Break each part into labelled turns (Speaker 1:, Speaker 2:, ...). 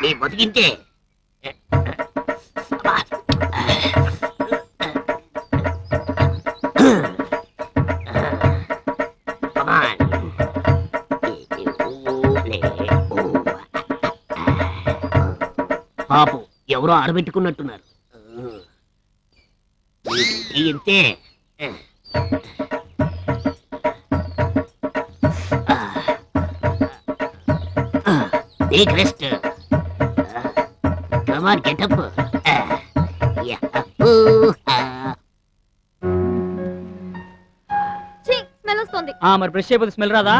Speaker 1: నీ బతికింతే పాపం ఎవరో ఆడబెట్టుకున్నట్టున్నారు. ఇంతే Take rest. Come on, get up. Yeah.
Speaker 2: Smell వస్తుంది.
Speaker 3: మరి బ్రష్ చేయబోతే స్మెల్ రాదా?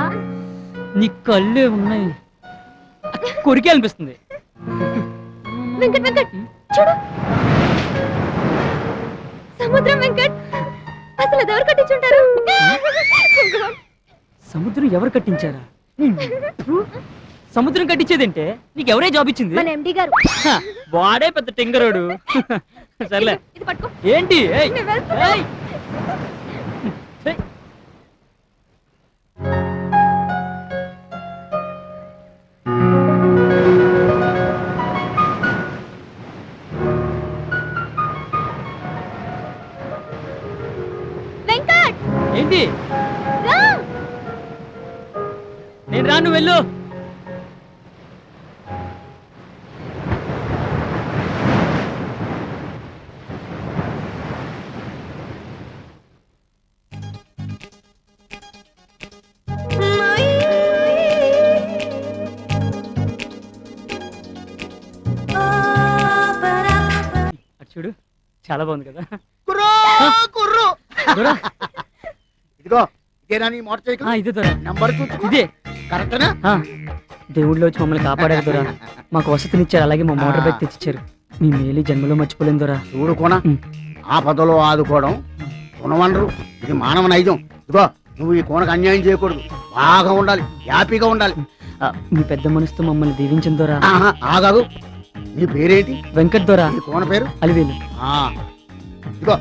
Speaker 3: నీ కళ్ళే ఉన్నాయి, కొరికే అనిపిస్తుంది.
Speaker 2: వెంకట్ వెంకట్ చూడు, సముద్రం. వెంకట్, అసలు అది ఎవరు కట్టించుంటారు?
Speaker 3: సముద్రం ఎవరు కట్టించారా? సముద్రం కట్టించేదంటే నీకు ఎవరే జాబ్ ఇచ్చింది?
Speaker 2: మన ఎండి గారు.
Speaker 3: వాడే పెద్ద టింగరోడు. సర్లే,
Speaker 2: ఇది పట్టుకో.
Speaker 3: ఏంటి?
Speaker 2: వెంకట్,
Speaker 3: ఏంటి? నేను రాను, వెళ్ళు. చూడు, చాలా బాగుంది కదా.
Speaker 4: ఇదిగో ఇదేనా నీ మోటార్ సైకిల్?
Speaker 3: ఇదే దొరా
Speaker 4: నంబర్
Speaker 3: ఇదే
Speaker 4: కరెక్టేనా?
Speaker 3: దేవుళ్ళు వచ్చి మమ్మల్ని కాపాడారు దొరా. మాకు వసతినిచ్చారు, అలాగే మా మోటార్ బైక్ తెచ్చిచ్చారు. మీ మేలు జన్మలో మర్చిపోలేను దొరా.
Speaker 4: చూడు కోన, ఆపదలో ఆదుకోవడం గుణవనరు, ఇది మానవ నైజం. ఇదిగో నువ్వు ఈ కోనకు అన్యాయం చేయకూడదు, బాగా ఉండాలి, హ్యాపీగా ఉండాలి.
Speaker 3: మీ పెద్ద మనసుతో మమ్మల్ని దీవించను దొరా.
Speaker 4: ఆగాగు, నీ పేరేంటి?
Speaker 3: వెంకట్ దొరా.
Speaker 4: ఈ కోన పేరు
Speaker 3: అలివేలు.
Speaker 4: ఇదిగో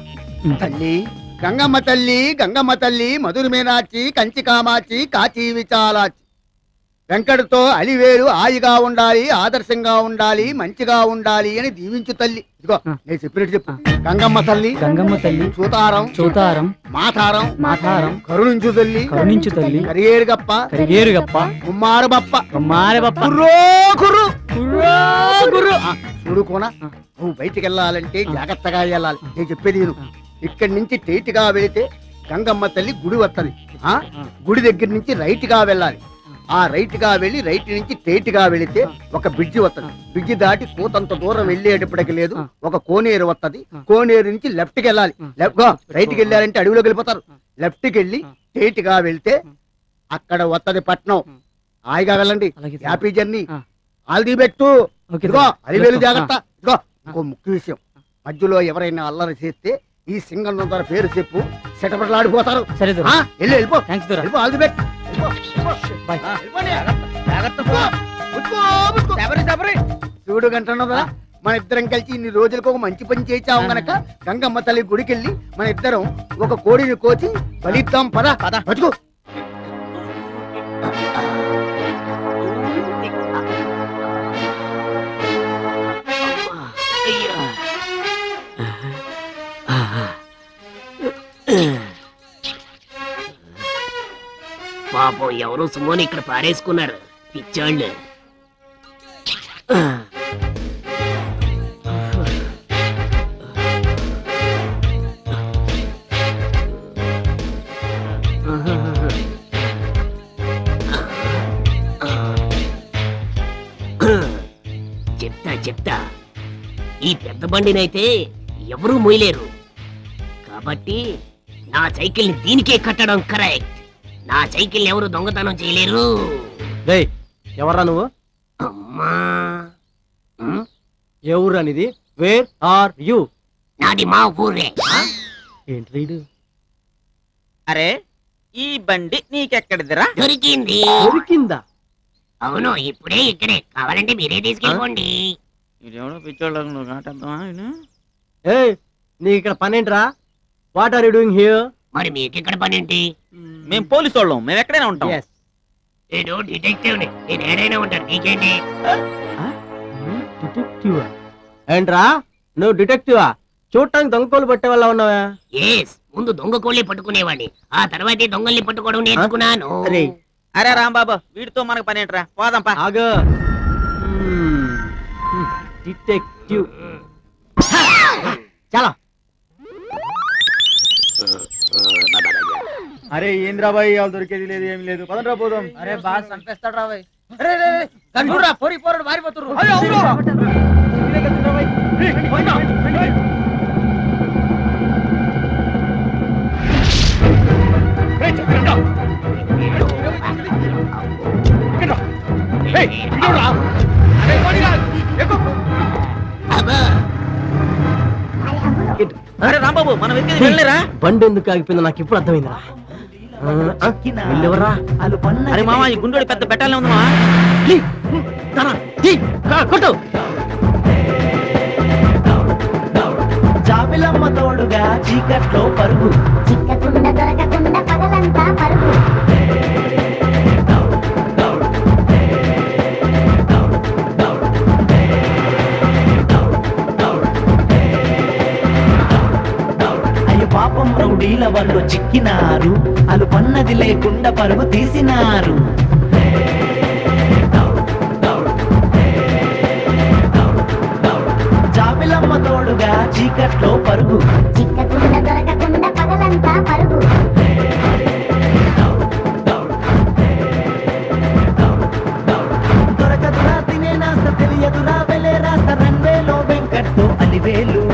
Speaker 4: తల్లి గంగమ్మ తల్లి, గంగమ్మ తల్లి, మధుర మీనాచి, కంచి కామాచి, కాచి విచాలాచి. వెంకటతో అలివేలు హాయిగా ఉండాలి, ఆదర్శంగా ఉండాలి, మంచిగా ఉండాలి అని దీవించు తల్లి. ఇదిగో నేను చెప్పినట్టు చెప్పు. గంగమ్మ తల్లి,
Speaker 3: గంగమ్మ తల్లి,
Speaker 4: చూతారం,
Speaker 3: చూతారం,
Speaker 4: మాతారం,
Speaker 3: మాతారం,
Speaker 4: కరుణించు తల్లి,
Speaker 3: కరుణించు తల్లి,
Speaker 4: కరిగేరు గప్ప,
Speaker 3: కరిగేరు గప్ప,
Speaker 4: కుమ్మారు బప్ప,
Speaker 3: కుమ్మారు బప్ప,
Speaker 4: కుర్రో కుర్రు,
Speaker 3: కుర్రో కుర్రు.
Speaker 4: చూడు కోన, నువ్వు బయటికి వెళ్ళాలంటే జాగ్రత్తగా వెళ్ళాలి. నేను చెప్పేది విను. ఇక్కడి నుంచి స్ట్రైట్ గా వెళితే గంగమ్మ తల్లి గుడి వస్తది. గుడి దగ్గర నుంచి రైట్ గా వెళ్ళాలి. ఆ రైట్ గా వెళ్ళి రైట్ నుంచి స్ట్రైట్ గా వెళితే ఒక బ్రిడ్జి వస్తది. బ్రిడ్జి దాటి కూతంత దూరం వెళ్ళేటప్పటికి లేదు, ఒక కోనేరు వస్తది. కోనేరు నుంచి లెఫ్ట్ కి వెళ్ళాలి. రైట్ కి వెళ్ళాలంటే అడవిలోకి వెళ్ళిపోతారు. లెఫ్ట్ కి వెళ్ళి స్ట్రైట్ గా వెళ్తే అక్కడ వస్తది పట్నం. హాయిగా వెళ్ళండి, happy journey, all the best. ఇదిగో అలివేలు జాగ్రత్త. ఇదిగో ఇంకో ముఖ్య విషయం, మధ్యలో ఎవరైనా అల్లరి చేస్తే ఈ సింగం ద్వారా పేరు చెప్పు, సెటపట్లాడిపోతారు.
Speaker 3: సరే
Speaker 4: వెళ్ళిపో.
Speaker 3: థ్యాంక్స్ దొరా.
Speaker 4: All the best. చూడు గంటన్నదా, మన ఇద్దరం కలిసి ఇన్ని రోజులకు ఒక మంచి పని చేసాం గనక గంగమ్మ తల్లి గుడికెళ్ళి మన ఇద్దరం ఒక కోడిని కోచి బలిద్దాం. పద పద బతుకు.
Speaker 1: పాపం ఎవరో సుమోని ఇక్కడ పారేసుకున్నారు, పిచ్చాళ్ళు. చెప్తా ఈ పెద్ద బండినైతే ఎవరూ మోయలేరు, కాబట్టి నా సైకిల్ ని దీనికే కట్టడం కరెక్ట్. నా సైకిల్ ఎవరు దొంగతనం చేయలేరు.
Speaker 5: ఎవర్రా నువ్వు?
Speaker 1: అమ్మా,
Speaker 5: ఎవరు అనేది? Where are you?
Speaker 1: నాది మా ఊరే.
Speaker 5: ఏంటి?
Speaker 6: అరే ఈ బండి నీకెక్కడిదిరా?
Speaker 1: దొరికింది.
Speaker 5: దొరికిందా?
Speaker 1: అవును, ఇప్పుడే ఇక్కడే. కావాలంటే మీరే తీసుకెళ్ళిపోండి.
Speaker 6: ఇదేమో పిచ్చోళ్ళకు నువ్వు కాటేద్దామా ఆయన?
Speaker 5: ఏ నీకు ఇక్కడ పనేంట్రా? What are you doing here?
Speaker 1: మరి మీకిక్కడ పనేంటి?
Speaker 6: మేము పోలీసు వాళ్ళం, మేము ఎక్కడైనా ఉంటాం.
Speaker 5: yes
Speaker 1: నేను డిటెక్టివ్ ని, నేను ఏడైనా ఉంటాను. నీకేంటి?
Speaker 5: డిటెక్టివ్ ఏంట్రా? నువ్వు డిటెక్టివా? చూడటానికి దొంగకోలు పట్టే వాళ్ళ ఉన్నావా?
Speaker 1: ఎస్, ముందు దొంగ కోళ్ళే పట్టుకునేవాడిని, ఆ తర్వాతే దొంగల్ని పట్టుకోవడం నేర్చుకున్నాను.
Speaker 5: అరే
Speaker 6: అరే రాంబాబు, వీడితో మనకు పనేంట్రా? పోదాంపా.
Speaker 5: ఆగు. డిటెక్టివ్ చాలా.
Speaker 7: అరే ఏంద్రాబాయ్ వాళ్ళు దొరికేది లేదు ఏం లేదు పదండ్రా పోదాం.
Speaker 5: అరే బాగా చంపేస్తాడు రాబాయ్.
Speaker 7: పోరి పోరాడు మారిపోతున్నారు.
Speaker 1: అబ్బా,
Speaker 6: అరే రాంబాబు, మనం ఎక్కేది వెళ్ళలేరా?
Speaker 5: బండి ఎందుకు ఆగిపోయిందో నాకు ఇప్పుడు అర్థమైందిరా. వెళ్ళెవర్రా?
Speaker 6: అరే మామ, ఈ గుండోడి పెద్ద పెట్టాలే ఉందమ్మా.
Speaker 5: కొట్టు.
Speaker 8: జాబిలమ్మ తోడుగా చీకట్లో పరుగు
Speaker 2: చిక్కకుండా దొరకకుండా పగలంతా పరుగు.
Speaker 8: అయ్యో పాపం రౌడీల వాళ్ళు చిక్కినారు అలు పన్నది లేకుండా పరుగు తీసినారు జాబిలమ్మ తోడుగా చీకట్లో పరుగు
Speaker 2: చిక్కకుండా దొరకకుండా పగలంతా పరుగు.
Speaker 8: దొరకదురా తినే నాస్త తెలియదురా వెలే రాస్త రన్వేలో వెంకట్తో అలివేలు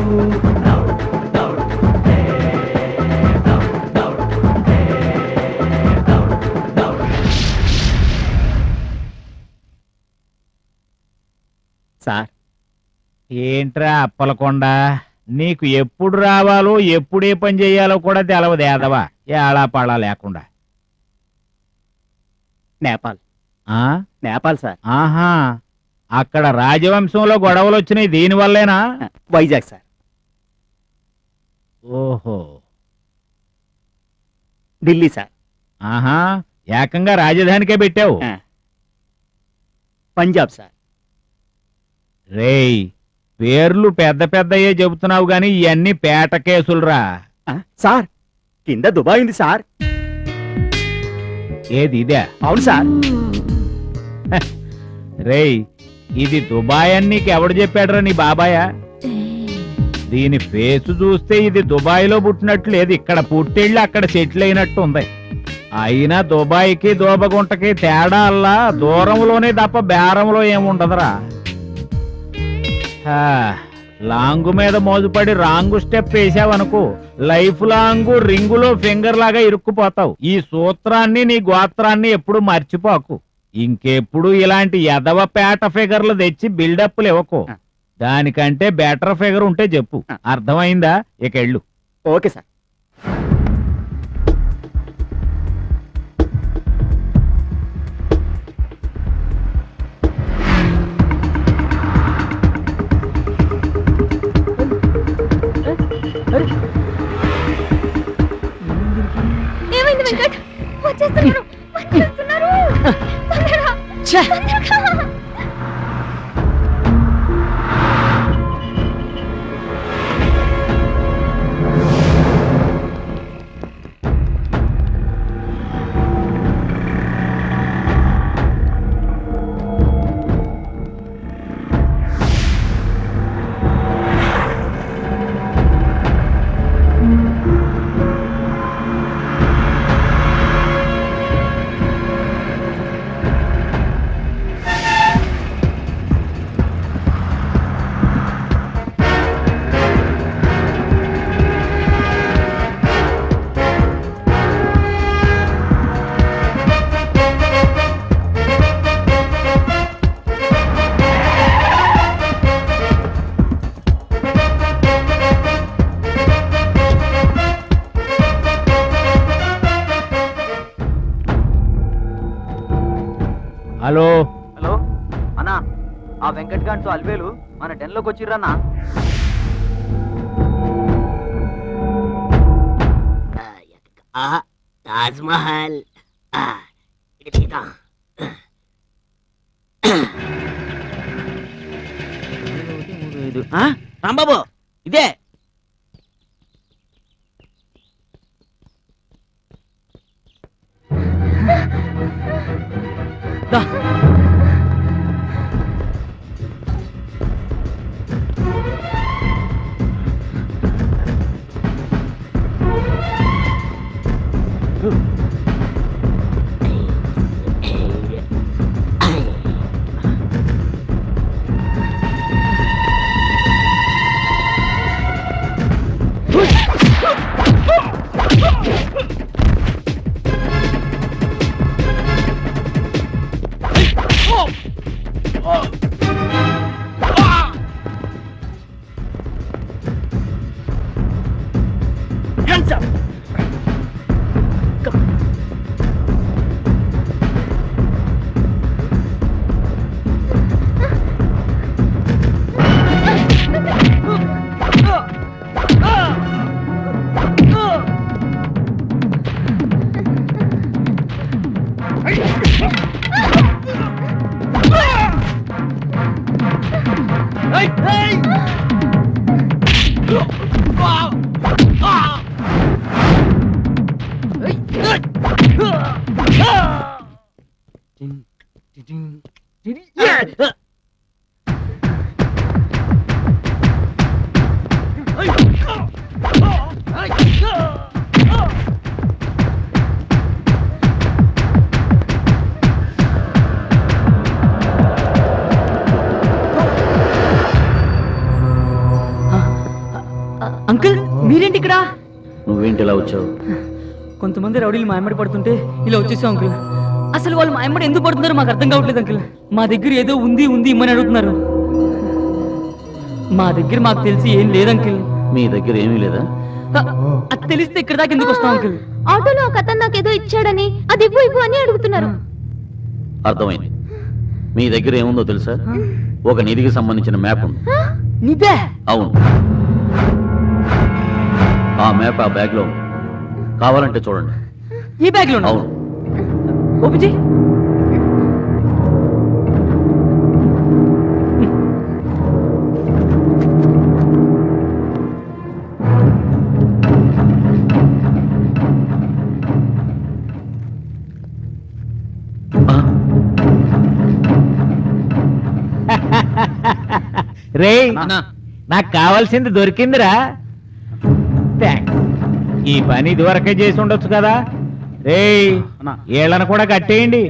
Speaker 7: సార్ ఏంట్రా అప్పలకొండ, నీకు ఎప్పుడు రావాలో ఎప్పుడే పని చేయాలో కూడా తెలవదు ఏదవా, ఏళాపాళా లేకుండా.
Speaker 5: నేపాల్.
Speaker 7: ఆ
Speaker 5: నేపాల్ సార్.
Speaker 7: ఆహా, అక్కడ రాజవంశంలో గొడవలు వచ్చినాయి దీనివల్లేనా?
Speaker 5: వైజాగ్ సార్.
Speaker 7: ఓహో,
Speaker 5: ఢిల్లీ సార్.
Speaker 7: ఆహా, ఏకంగా రాజధానికే పెట్టావు.
Speaker 5: పంజాబ్ సార్.
Speaker 7: రేయ్, పేర్లు పెద్ద పెద్దయే చెబుతున్నావు గాని ఇవన్నీ పేట కేసులురా.
Speaker 5: సార్ కింద దుబాయ్ ఉంది సార్.
Speaker 7: ఏది ఇదే?
Speaker 5: అవును సార్.
Speaker 7: రేయ్, ఇది దుబాయ్ అని నీకు ఎవడు చెప్పాడురా? నీ బాబాయా? దీని ఫేసు చూస్తే ఇది దుబాయ్లో పుట్టినట్లు లేదు, ఇక్కడ పుట్టెళ్ళి అక్కడ సెటిల్ అయినట్టు ఉంది. అయినా దుబాయ్కి దోబగుంటకి తేడా అల్లా దూరంలోనే తప్ప బేరంలో ఏముండదురా. లాంగు మీద మోజుపడి రాంగు స్టెప్ వేసావనుకో, లైఫ్ లాంగ్ రింగులో ఫింగర్ లాగా ఇరుక్కుపోతావు. ఈ సూత్రాన్ని నీ గోత్రాన్ని ఎప్పుడు మర్చిపోకు. ఇంకెప్పుడు ఇలాంటి ఎదవ పేట ఫిగర్లు తెచ్చి బిల్డప్లు ఇవ్వకు. దానికంటే బెటర్ ఫిగర్ ఉంటే చెప్పు. అర్థమైందా? ఇక వెళ్ళు.
Speaker 5: Okay sir.
Speaker 2: ఏమైంది వెంకట్? వచ్చేస్తున్నారు, వచ్చేస్తున్నారు. తొందరగా, తొందరగా.
Speaker 7: హలో
Speaker 3: హలో అన్నా, ఆ వెంకట్ గాంతో అల్వేలు మన డెన్లోకి వచ్చిర్రన్నా.
Speaker 1: తాజ్ మహల్ ఇది తీద్దాం.
Speaker 6: రాంబాబు ఇదే
Speaker 3: అంకుల్ మీరేంటి ఇక్కడ?
Speaker 5: నువ్వేంటి ఇలా వచ్చావు?
Speaker 3: కొంతమంది రౌడీలు మాయమ్మడి పడుతుంటే ఇలా వచ్చేసాం అంకుల్. అసలు వాళ్ళు మాయమ్మడి ఎందుకు పడుతున్నారో మాకు అర్థం కావట్లేదు అంకుల్. మా దగ్గర ఏదో ఉంది ఉంది ఇమ్మని అడుగుతున్నారు. మా దగ్గర మాకు తెలిసి ఏం లేదు అంకుల్.
Speaker 5: మీ దగ్గర ఏమీ లేదా?
Speaker 3: అది తెలిస్తే ఇక్కడ దాకా ఎందుకు వస్తాం అంకుల్?
Speaker 2: ఆటోలో ఒక అతను నాకేదో ఇచ్చాడని అది ఇవ్వు ఇవ్వు అని అడుగుతున్నారు.
Speaker 5: అర్థమైంది. మీ దగ్గర ఏముందో తెలుసా? ఒక నిధికి సంబంధించిన మ్యాప్ ఉంది.
Speaker 3: నిదే?
Speaker 5: అవును, ఆ మ్యాప్ ఆ బ్యాగ్ లో ఉంది. కావాలంటే చూడండి.
Speaker 3: ఈ బ్యాగ్ లో?
Speaker 5: అవును.
Speaker 3: ఓపిజీ
Speaker 7: రే, నాకు కావాల్సింది దొరికిందిరా. థాంక్స్. ఈ పని ఇదివరకే చేసి ఉండొచ్చు కదా. రే, వీళ్ళని కూడా కట్టేయండి.